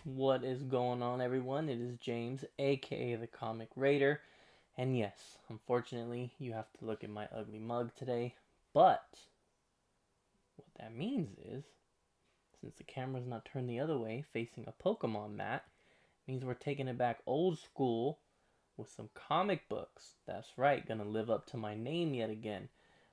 What is going on, everyone? It is James, aka the Comic Raider, and yes, unfortunately, you have to look at my ugly mug today. But what that means is, since the camera's not turned the other way, facing a Pokemon mat, means we're taking it back old school with some comic books. That's right, gonna live up to my name yet again.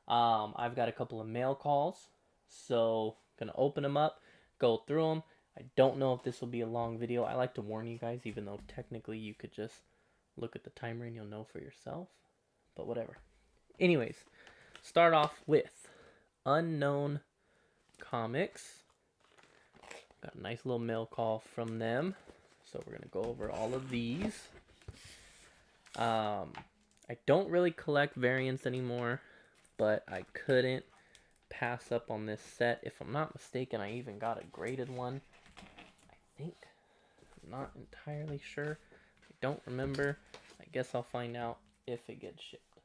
I've got a couple of mail calls, so gonna open them up, go through them. I don't know if this will be a long video. I like to warn you guys, even though technically you could just look at the timer and you'll know for yourself. But whatever. Anyways, start off with Unknown Comics. Got a nice little mail call from them. So we're going to go over all of these. I don't really collect variants anymore, but I couldn't pass up on this set. If I'm not mistaken, I even got a graded one. I think. I'm not entirely sure. I don't remember. I guess I'll find out if it gets shipped.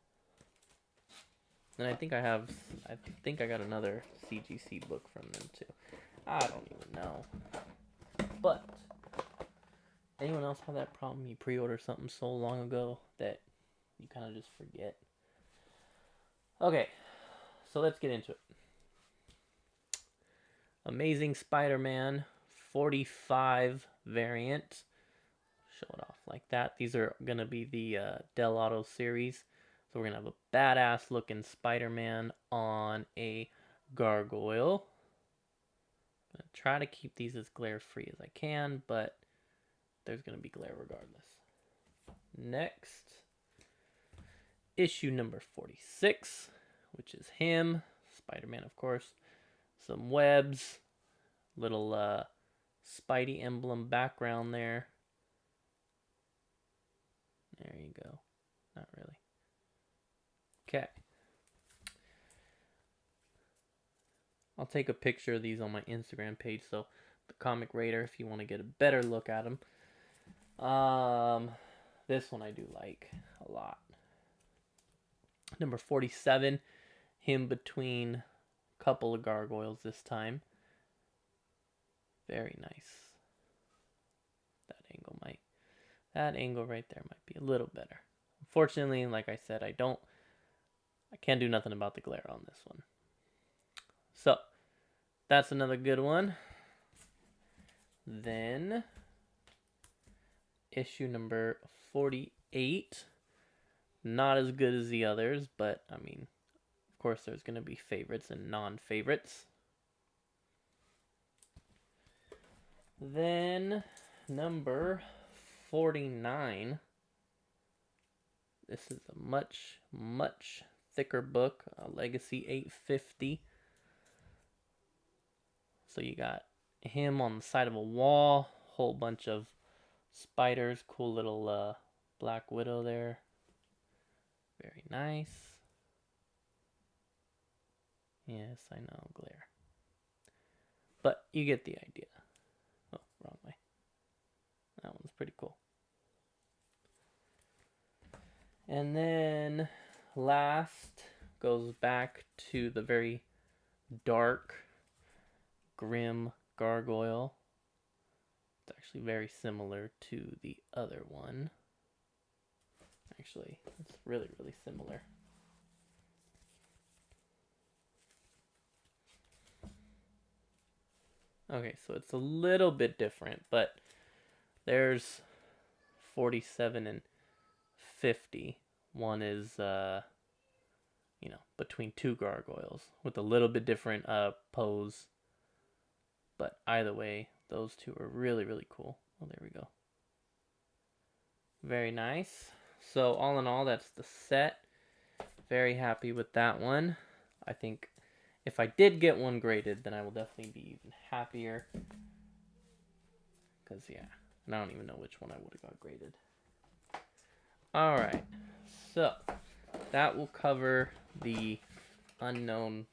And I think I got another CGC book from them too. I don't even know. But anyone else have that problem? You pre-order something so long ago that you kind of just forget. Okay, so let's get into it. Amazing Spider-Man 45 variant. Show it off like that. These are going to be the Del Auto series. So we're going to have a badass looking Spider-Man on a gargoyle. I'm going to try to keep these as glare free as I can, but there's going to be glare regardless. Next, issue number 46, which is him, Spider-Man of course. Some webs, little Spidey emblem background there. There you go. Not really. Okay. I'll take a picture of these on my Instagram page, so the Comic Raider, if you want to get a better look at them. This one I do like a lot. Number 47, him between a couple of gargoyles this time. Very nice. That angle right there might be a little better. Unfortunately, like I said, I can't do nothing about the glare on this one. So, that's another good one. Then, issue number 48. Not as good as the others, but, I mean, of course there's going to be favorites and non-favorites. Then, number 49. This is a much, much thicker book, a Legacy 850. So you got him on the side of a wall, whole bunch of spiders, cool little Black Widow there. Very nice. Yes, I know, glare. But you get the idea. Oh, wrong way. That one's pretty cool. And then last goes back to the very dark, grim gargoyle. It's actually very similar to the other one. Actually, it's really, really similar. Okay, so it's a little bit different, but there's 47 and 50. One is, between two gargoyles with a little bit different pose. But either way, those two are really, really cool. Oh, there we go. Very nice. So all in all, that's the set. Very happy with that one. I think if I did get one graded, then I will definitely be even happier. Because, yeah, and I don't even know which one I would have got graded. Alright, so that will cover the Unknown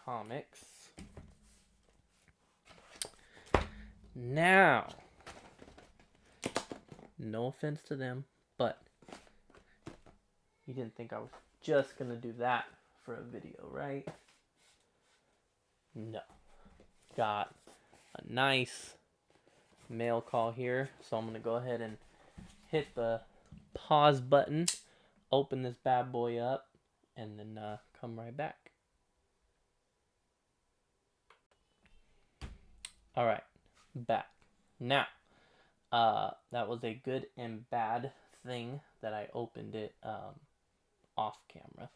Comics. Now, no offense to them, but you didn't think I was just going to do that for a video, right? No. Got a nice mail call here, so I'm going to go ahead and hit the pause button, open this bad boy up, and then come right back. Alright, back. Now, that was a good and bad thing that I opened it off camera.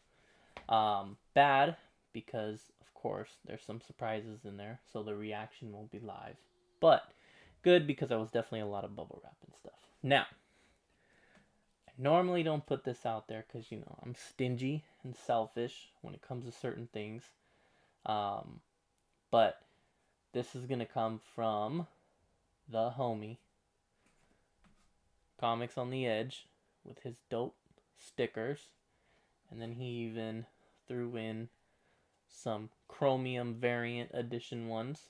Bad because, of course, there's some surprises in there, so the reaction won't be live. But good because there was definitely a lot of bubble wrap and stuff. Now, I normally don't put this out there because, you know, I'm stingy and selfish when it comes to certain things. But this is going to come from the homie, Comics on the Edge, with his dope stickers. And then he even threw in some chromium variant edition ones.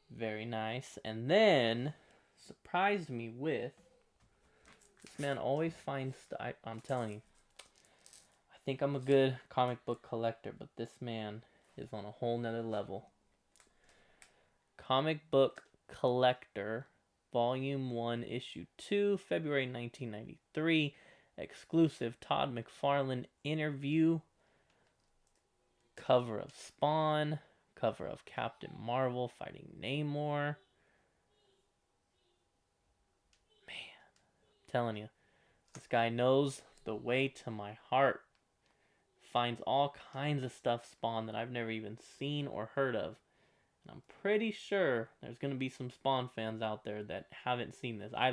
Very nice. And then surprised me with, this man always finds stuff. I'm telling you, I think I'm a good comic book collector, but this man is on a whole nother level. Comic Book Collector, Volume 1, Issue 2, February 1993. Exclusive Todd McFarlane interview. Cover of Spawn. Cover of Captain Marvel fighting Namor. Man, I'm telling you, this guy knows the way to my heart. Finds all kinds of stuff Spawn that I've never even seen or heard of. And I'm pretty sure there's going to be some Spawn fans out there that haven't seen this. I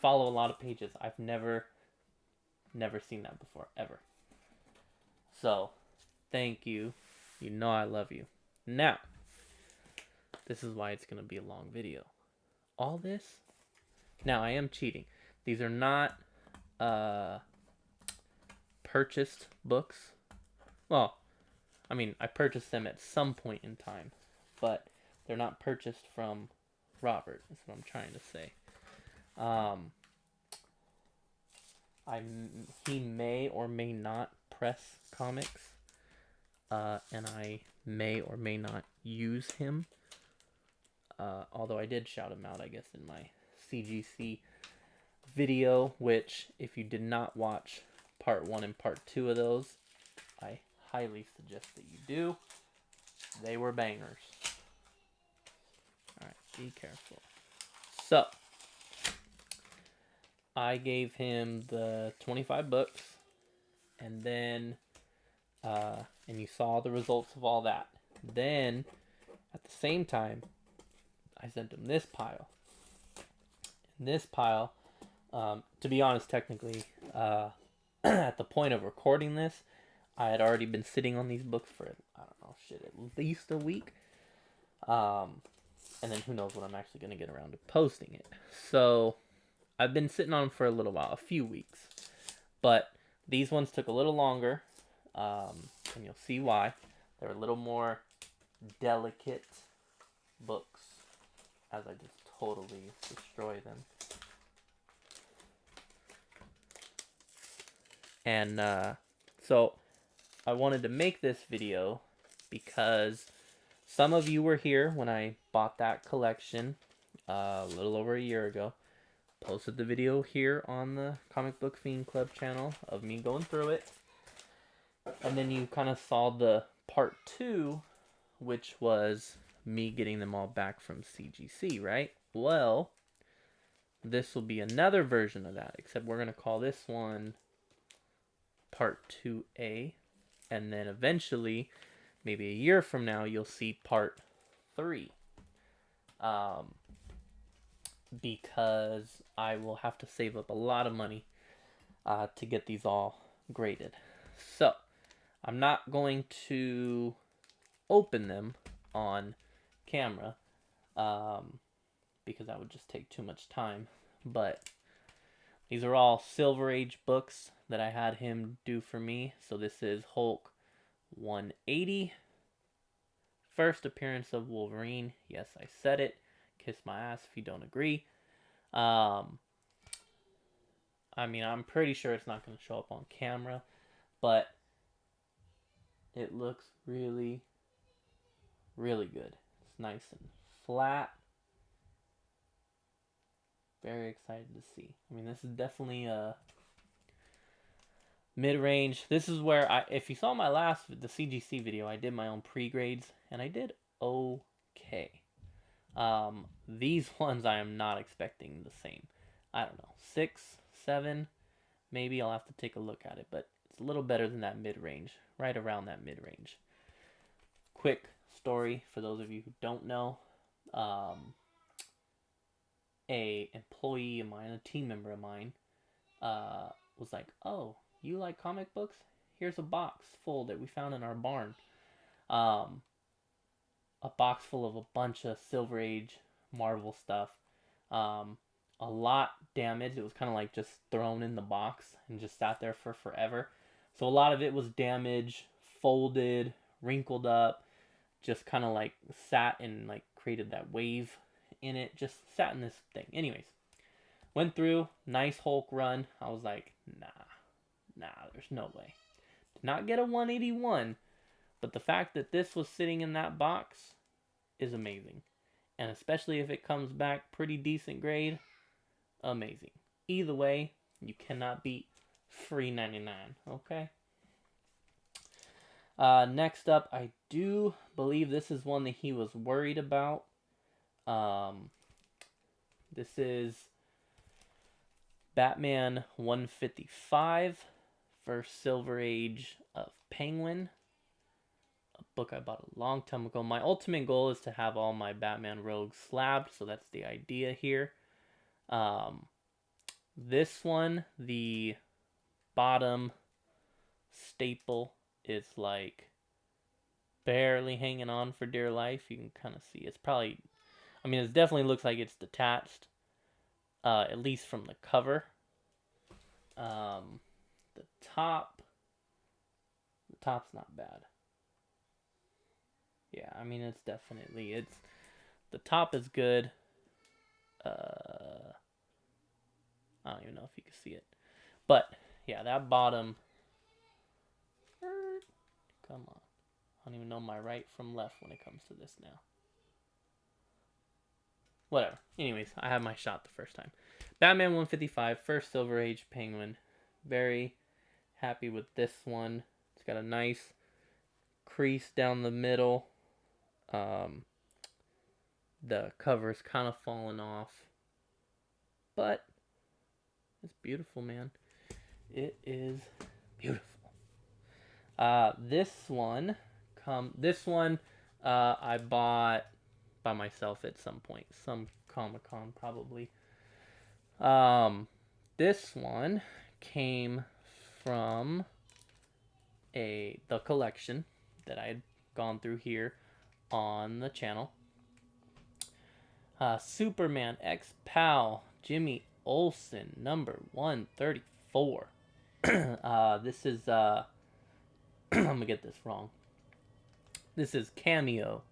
follow a lot of pages. I've never seen that before, ever. So, thank you. You know I love you. Now, this is why it's going to be a long video. All this, now I am cheating. These are not purchased books. Well, I mean, I purchased them at some point in time, but they're not purchased from Robert, is what I'm trying to say. He may or may not press comics, and I may or may not use him. Although I did shout him out, I guess, in my CGC video, which, if you did not watch part 1 and part 2 of those, I highly suggest that you do. They were bangers. Alright, be careful. So, I gave him the 25 bucks, and then, and you saw the results of all that. Then, at the same time, I sent him this pile. And this pile, to be honest, technically, at the point of recording this, I had already been sitting on these books for, I don't know, at least a week. And then who knows when I'm actually going to get around to posting it. So, I've been sitting on them for a little while, a few weeks. But these ones took a little longer, and you'll see why. They're a little more delicate books, as I just totally destroy them. And so I wanted to make this video because some of you were here when I bought that collection a little over a year ago. Posted the video here on the Comic Book Fiend Club channel of me going through it. And then you kind of saw the part 2, which was me getting them all back from CGC, right? Well, this will be another version of that, except we're going to call this one part 2A. And then eventually, maybe a year from now, you'll see part 3. Because I will have to save up a lot of money to get these all graded. So, I'm not going to open them on camera because that would just take too much time. But these are all Silver Age books that I had him do for me. So this is Hulk 180. First appearance of Wolverine. Yes, I said it. Kiss my ass if you don't agree. I mean, I'm pretty sure it's not going to show up on camera, but it looks really, really good. It's nice and flat. Very excited to see. I mean, this is definitely a mid-range. This is where if you saw my the CGC video, I did my own pre-grades, and I did okay. These ones I am not expecting the same. I don't know, 6, 7, maybe. I'll have to take a look at it, but it's a little better than that mid-range, right around that mid-range. Quick story for those of you who don't know. A employee of mine, a team member of mine, was like, "Oh, you like comic books? Here's a box full that we found in our barn. Um, a box full of a bunch of Silver Age Marvel stuff. Um, a lot damaged. It was kind of like just thrown in the box and just sat there for forever. So a lot of it was damaged, folded, wrinkled up, just kind of like sat and like created that wave in it. Just sat in this thing. Anyways, went through, nice Hulk run. I was like, nah, there's no way. Did not get a 181, but the fact that this was sitting in that box is amazing. And especially if it comes back pretty decent grade, amazing. Either way, you cannot beat free 99, okay? Next up, I do believe this is one that he was worried about. This is Batman 155, first Silver Age of Penguin. A book I bought a long time ago. My ultimate goal is to have all my Batman rogues slabbed, so that's the idea here. This one, the bottom staple is like barely hanging on for dear life. You can kind of see it's probably, I mean, it definitely looks like it's detached, at least from the cover. The top's not bad. Yeah, I mean, it's the top is good. I don't even know if you can see it. But, yeah, that bottom, come on. I don't even know my right from left when it comes to this now. Whatever. Anyways, I had my shot the first time. Batman 155, first Silver Age Penguin. Very happy with this one. It's got a nice crease down the middle. The cover's kind of falling off. But it's beautiful, man. It is beautiful. This one I bought by myself at some point, some Comic-Con probably. This one came from the collection that I had gone through here on the channel. Superman X Pal Jimmy Olsen number 134. This is I'm gonna get this wrong. This is Cameo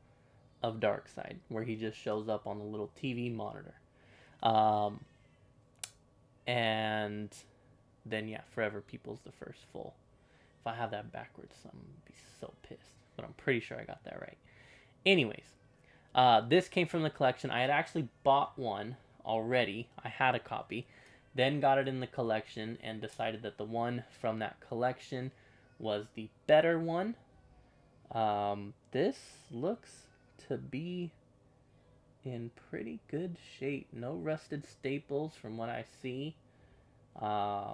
of Darkseid, where he just shows up on the little TV monitor. And then, yeah, Forever People's the first full. If I have that backwards, I'm going to be so pissed. But I'm pretty sure I got that right. Anyways, this came from the collection. I had actually bought one already. I had a copy. Then got it in the collection and decided that the one from that collection was the better one. This looks to be in pretty good shape. No rusted staples from what I see. Yeah,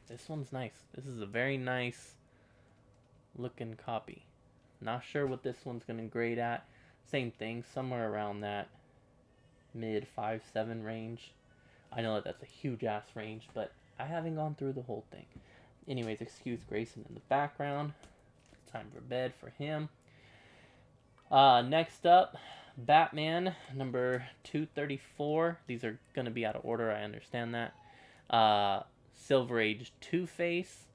this one's nice. This is a very nice looking copy. Not sure what this one's going to grade at. Same thing, somewhere around that mid 5-7 range. I know that that's a huge ass range, but I haven't gone through the whole thing. Anyways, excuse Grayson in the background. Time for bed for him. Next up, Batman number 234. These are going to be out of order, I understand that. Silver Age Two-Face.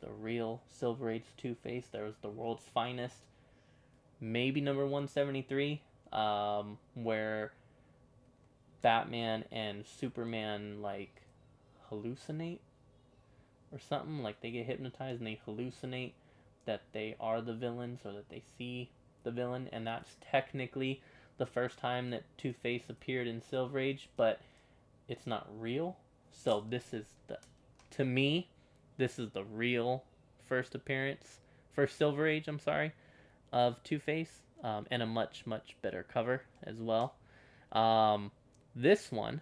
The real Silver Age Two-Face. There was the world's finest. Maybe number 173. Where Batman and Superman, like, hallucinate or something. Like, they get hypnotized and they hallucinate that they are the villains or that they see the villain, and that's technically the first time that Two-Face appeared in Silver Age, but it's not real. So this is to me, this is the real first appearance, first Silver Age, I'm sorry, of Two-Face, and a much, much better cover as well. This one,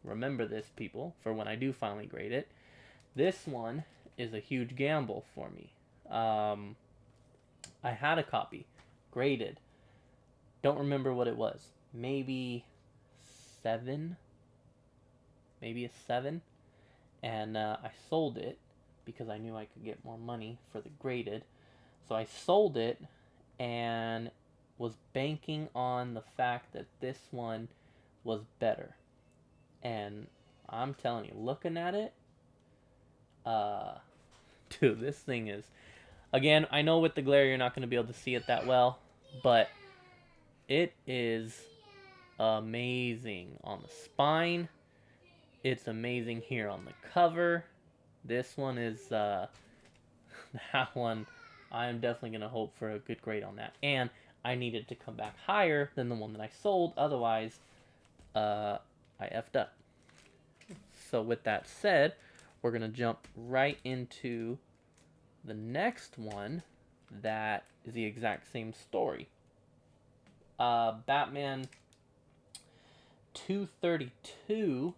remember this, people, for when I do finally grade it. This one is a huge gamble for me. I had a copy, graded. Don't remember what it was. Maybe 7. Maybe a 7. And I sold it because I knew I could get more money for the graded. So I sold it and was banking on the fact that this one was better. And I'm telling you, looking at it, dude, this thing is, again, I know with the glare you're not going to be able to see it that well, but it is amazing on the spine. It's amazing here on the cover. This one is, that one, I am definitely going to hope for a good grade on that. And I needed to come back higher than the one that I sold, otherwise, I effed up. So with that said, we're going to jump right into the next one that is the exact same story. Batman 232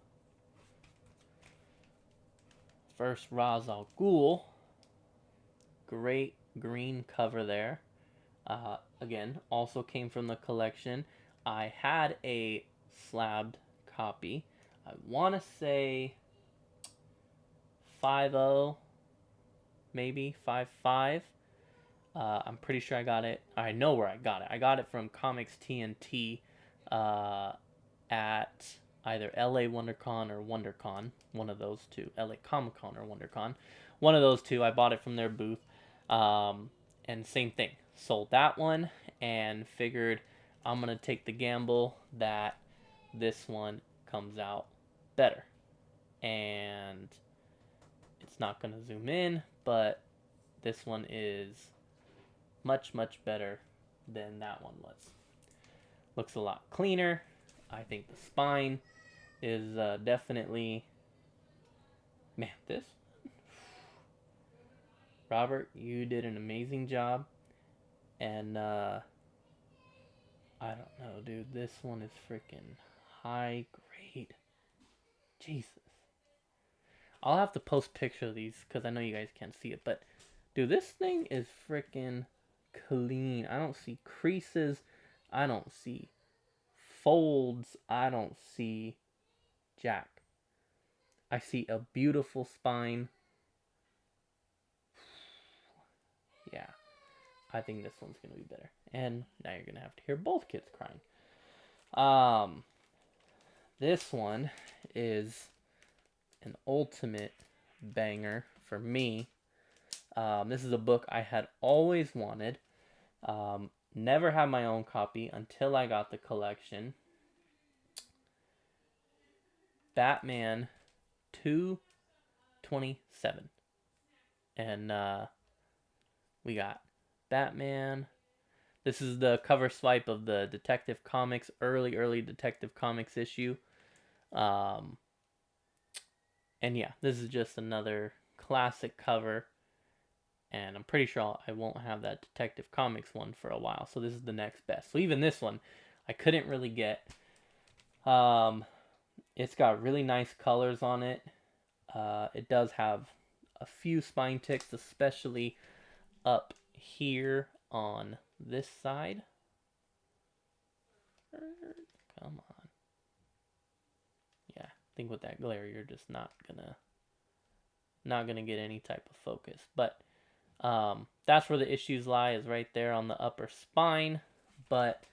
versus Ra's al Ghul. Great green cover there. Again, also came from the collection. I had a slabbed copy. I want to say 5.0, maybe 5.5. I'm pretty sure I got it. I know where I got it. I got it from Comics TNT at either LA WonderCon or WonderCon. One of those two. LA Comic Con or WonderCon. One of those two. I bought it from their booth. And same thing. Sold that one and figured I'm going to take the gamble that this one comes out better. And it's not going to zoom in, but this one is much, much better than that one was. Looks a lot cleaner. I think the spine is definitely... Man, this... Robert, you did an amazing job. And, I don't know, dude. This one is freaking high grade. Jesus. I'll have to post picture of these because I know you guys can't see it. But, dude, this thing is freaking clean. I don't see creases. I don't see folds. I don't see jack. I see a beautiful spine. Yeah. I think this one's going to be better. And now you're going to have to hear both kids crying. This one is an ultimate banger for me. This is a book I had always wanted. Never had my own copy until I got the collection. Batman 227. And we got Batman. This is the cover swipe of the Detective Comics, early Detective Comics issue. And yeah, this is just another classic cover. And I'm pretty sure I won't have that Detective Comics one for a while. So this is the next best. So even this one, I couldn't really get. It's got really nice colors on it. It does have a few spine ticks, especially up here on this side. Come on. Yeah, I think with that glare, you're just not gonna get any type of focus. But that's where the issues lie, is right there on the upper spine. But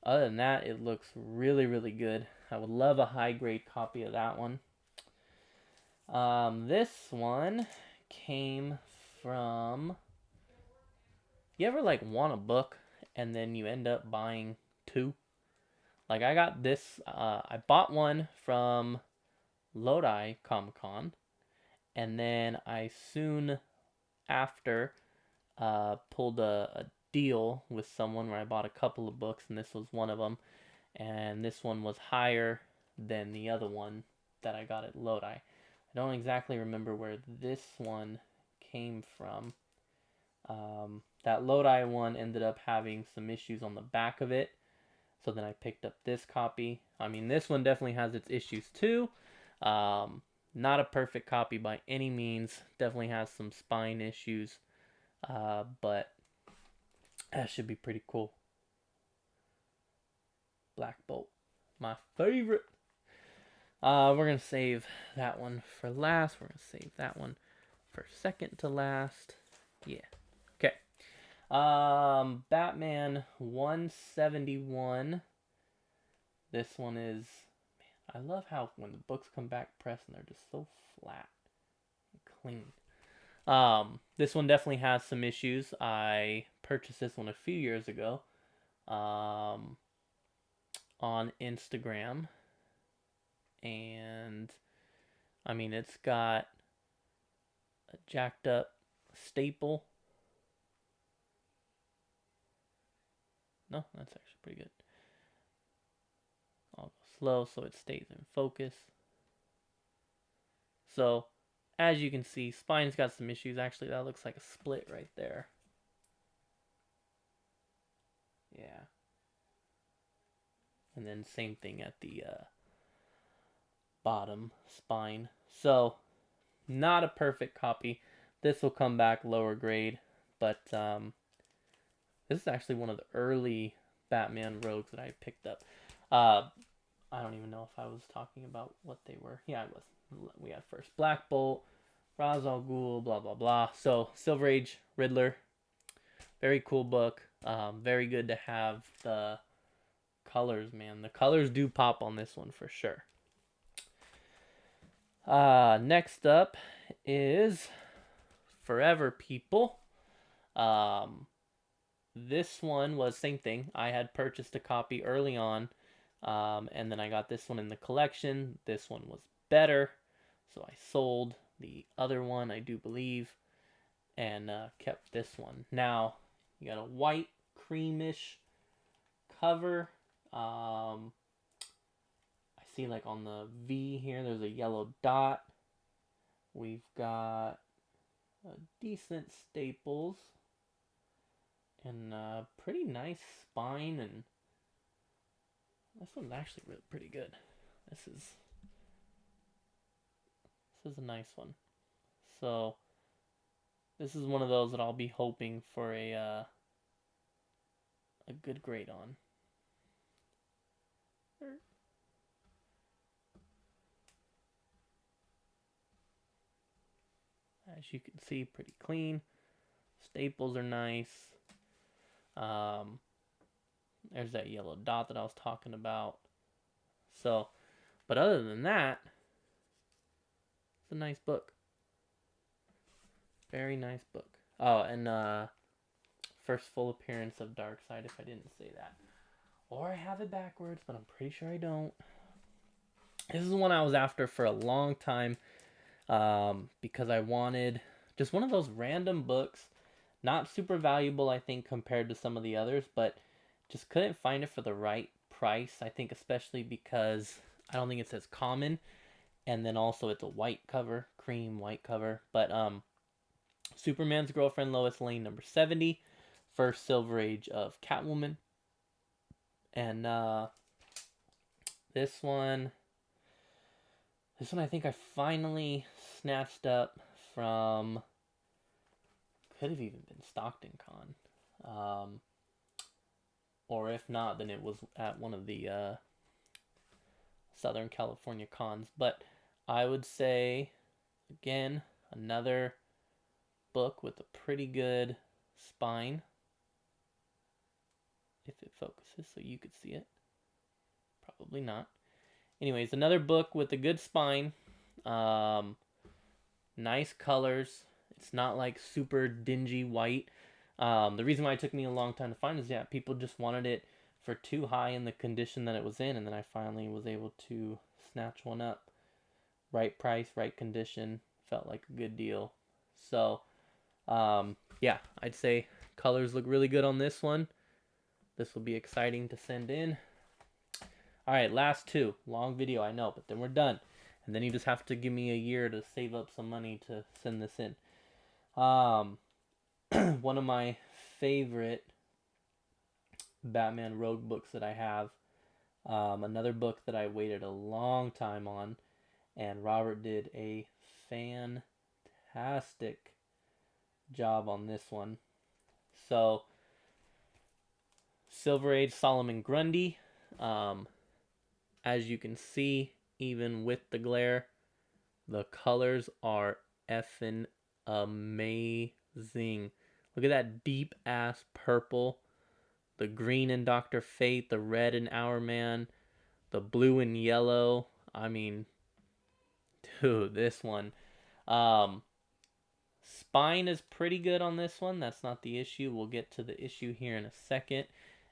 other than that, it looks really, really good. I would love a high grade copy of that one. This one came from... You ever like want a book and then you end up buying two? Like I got this, I bought one from Lodi Comic Con, and then I soon after pulled a deal with someone where I bought a couple of books, and this was one of them. And this one was higher than the other one that I got at Lodi. I don't exactly remember where this one came from. That Lodi one ended up having some issues on the back of it, so then I picked up this copy. I mean, this one definitely has its issues too. Um, Not a perfect copy by any means. Definitely has some spine issues, but that should be pretty cool. Black Bolt, my favorite. We're gonna save that one for last. We're gonna save that one for second to last. Yeah. Okay. Batman 171. This one is. Man, I love how when the books come back pressed and they're just so flat and clean. This one definitely has some issues. I purchased this one a few years ago. On Instagram, and I mean, it's got a jacked up staple. No, that's actually pretty good. I'll go slow so it stays in focus. So, as you can see, spine's got some issues. Actually, that looks like a split right there. Yeah. And then same thing at the bottom spine. So, not a perfect copy. This will come back lower grade, but this is actually one of the early Batman rogues that I picked up. I don't even know if I was talking about what they were. Yeah, I was. We had first Black Bolt, Ra's al Ghul, blah blah blah. So Silver Age Riddler, very cool book. Very good to have the colors, man. The colors do pop on this one for sure. Next up is Forever People. This one was same thing. I had purchased a copy early on, and then I got this one in the collection. This one was better, so I sold the other one, I do believe, and kept this one. Now, you got a white, creamish cover. I see like on the V here, there's a yellow dot. We've got a decent staples and a pretty nice spine, and this one's actually really pretty good. This is a nice one. So this is one of those that I'll be hoping for a good grade on. As you can see, pretty clean. Staples are nice. There's that yellow dot that I was talking about. So, but other than that, it's a nice book. Very nice book. Oh, and first full appearance of Darkseid, if I didn't say that. Or I have it backwards, but I'm pretty sure I don't. This is one I was after for a long time, because I wanted just one of those random books. Not super valuable, I think, compared to some of the others, but just couldn't find it for the right price. I think especially because I don't think it says common, and then also it's a white cover, cream white cover. But Superman's Girlfriend Lois Lane number 70, first Silver Age of Catwoman, and this one I think I finally snatched up from, could have even been Stockton Con. Or if not, then it was at one of the Southern California cons. But I would say, again, another book with a pretty good spine. If it focuses so you could see it. Probably not. Anyways, another book with a good spine. Nice colors. It's not like super dingy white. The reason why it took me a long time to find is, yeah, people just wanted it for too high in the condition that it was in, and then I finally was able to snatch one up. Right price, right condition. Felt like a good deal. So, Yeah, I'd say colors look really good on this one. This will be exciting to send in. All right, last two. Long video, I know, but then we're done. And then you just have to give me a year to save up some money to send this in. Um, one of my favorite Batman Rogue books that I have. Another book that I waited a long time on, and Robert did a fantastic job on this one. So, Silver Age Solomon Grundy. Um, as you can see, even with the glare, the colors are effing amazing. Look at that deep ass purple, the green in Dr. Fate, the red in Our Man, the blue and yellow. I mean, dude, this one. Um, Spine is pretty good on this one. That's not the issue. We'll get to the issue here in a second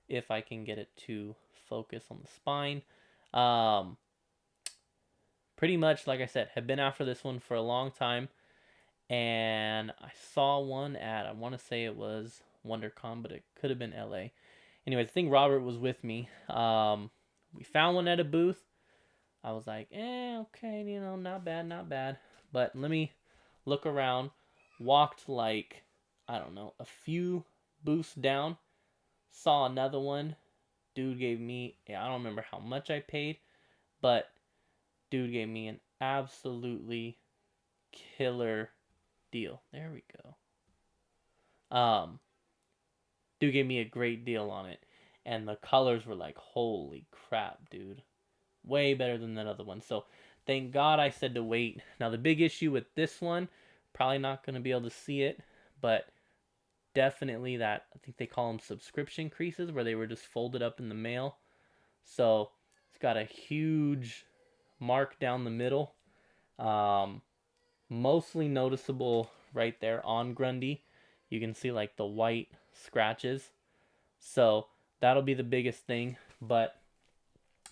if I can get it to focus on the spine. Um, Pretty much, like I said, have been after this one for a long time. And I saw one at, I want to say it was WonderCon, but it could have been LA. Anyways, I think Robert was with me. We found one at a booth. I was like, okay, not bad, not bad. But let me look around. Walked like, I don't know, a few booths down. Saw another one. Dude gave me, I don't remember how much I paid, but dude gave me an absolutely killer deal. There we go. Dude gave me a great deal on it. And the colors were like, holy crap, dude. Way better than that other one. So thank God I said to wait. Now the big issue with this one, probably not going to be able to see it, but definitely that, I think they call them subscription creases, where they were just folded up in the mail. So it's got a huge mark down the middle. Um, Mostly noticeable right there on Grundy. You can see like the white scratches. So that'll be the biggest thing. But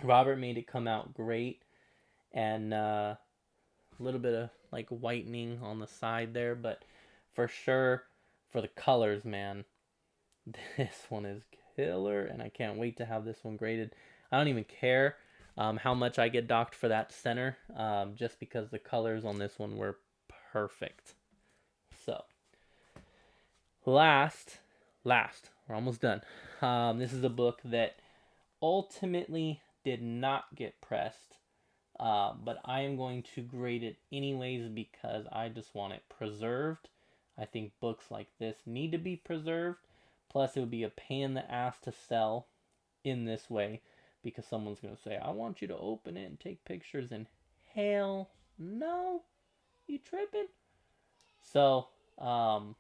Robert made it come out great. And a little bit of like whitening on the side there. But for sure, for the colors, man, this one is killer. And I can't wait to have this one graded. I don't even care how much I get docked for that center, just because the colors on this one were perfect. So, last, we're almost done. This is a book that ultimately did not get pressed, but I am going to grade it anyways because I just want it preserved. I think books like this need to be preserved. Plus, it would be a pain in the ass to sell in this way because someone's going to say, I want you to open it and take pictures, and hell no, you tripping? So, um,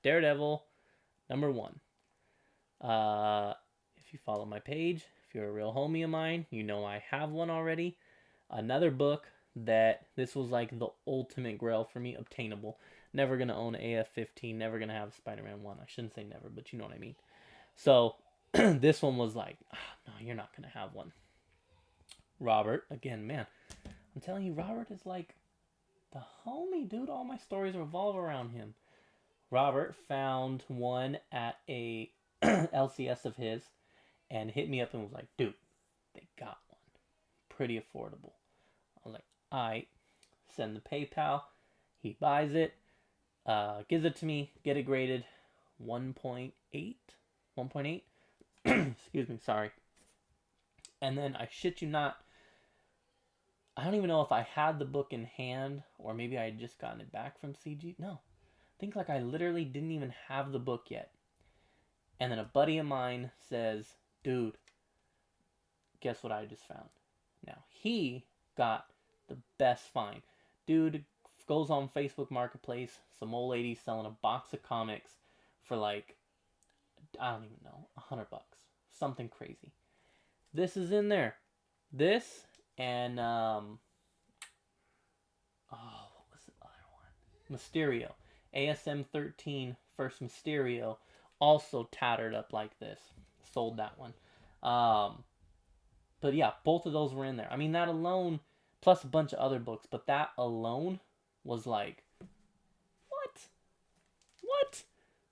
Daredevil, number one. If you follow my page, if you're a real homie of mine, you know I have one already. Another book that this was like the ultimate grail for me, obtainable. Never gonna own AF-15, never gonna have Spider-Man 1. I shouldn't say never, but you know what I mean. So, this one was like, no, you're not gonna have one. Robert, again, man, I'm telling you, Robert is like the homie, dude. All my stories revolve around him. Robert found one at a LCS of his and hit me up and was like, dude, they got one. Pretty affordable. I was like, alright. Send the PayPal. He buys it, gives it to me, get it graded 1.8. 1.8? Excuse me, sorry. And then I shit you not, I don't even know if I had the book in hand or maybe I had just gotten it back from CG. No. I think like I literally didn't even have the book yet. And then a buddy of mine says, dude, guess what I just found? Now, he got the best find. Dude goes on Facebook Marketplace, some old lady selling a box of comics for like, I don't even know, $100. Something crazy. This is in there. This and, what was the other one? Mysterio. ASM 13 first Mysterio, also tattered up like this. Sold that one. But yeah, both of those were in there. I mean, that alone, plus a bunch of other books, but that alone was like, what? What?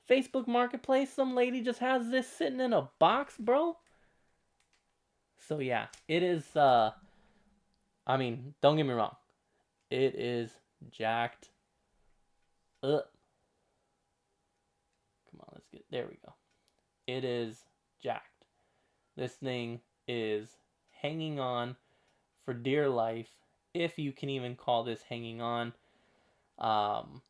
Facebook Marketplace, some lady just has this sitting in a box, bro? So yeah, it is, I mean, don't get me wrong. It is jacked up. Come on, there we go. It is jacked. This thing is hanging on for dear life, if you can even call this hanging on. Um,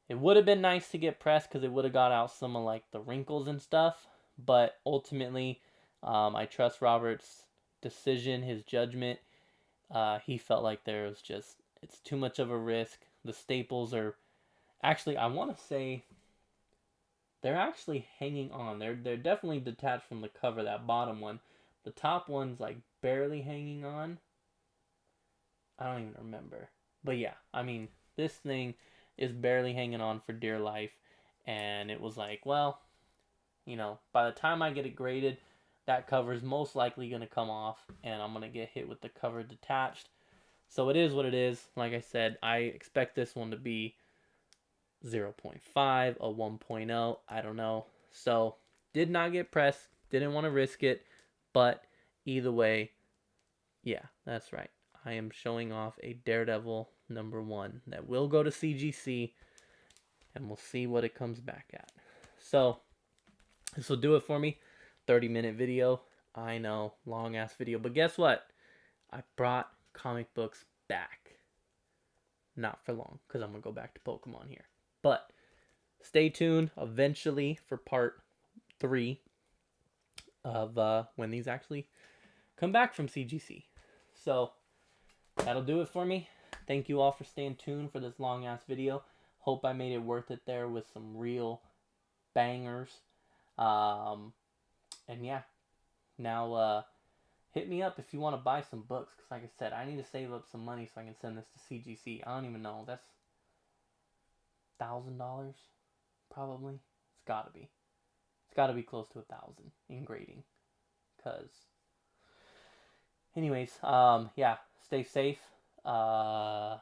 it would have been nice to get pressed because it would have got out some of like the wrinkles and stuff. But ultimately, I trust Robert's decision, his judgment. He felt like it's too much of a risk. The staples are actually, I want to say, they're actually hanging on. They're definitely detached from the cover, that bottom one. The top one's like barely hanging on. I don't even remember. But yeah, I mean, this thing is barely hanging on for dear life. And it was like, well, by the time I get it graded, that cover's most likely going to come off and I'm going to get hit with the cover detached. So it is what it is. Like I said, I expect this one to be 0.5, a 1.0, I don't know. So did not get pressed, didn't want to risk it, but either way, yeah, that's right. I am showing off a Daredevil #1 that will go to CGC, and we'll see what it comes back at. So this will do it for me. 30-minute video. I know, long ass video, but guess what? I brought comic books back. Not for long, because I'm gonna go back to Pokemon here. But stay tuned eventually for part 3 of when these actually come back from CGC. So that'll do it for me. Thank you all for staying tuned for this long ass video. Hope I made it worth it there with some real bangers. And yeah, now hit me up if you want to buy some books, because like I said, I need to save up some money so I can send this to CGC. I don't even know. That's $1,000 probably. It's gotta be. It's gotta be close to 1,000 in grading. Cause, anyways, yeah, stay safe. And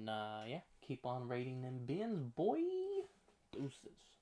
yeah, keep on rating them bins, boy. Deuces.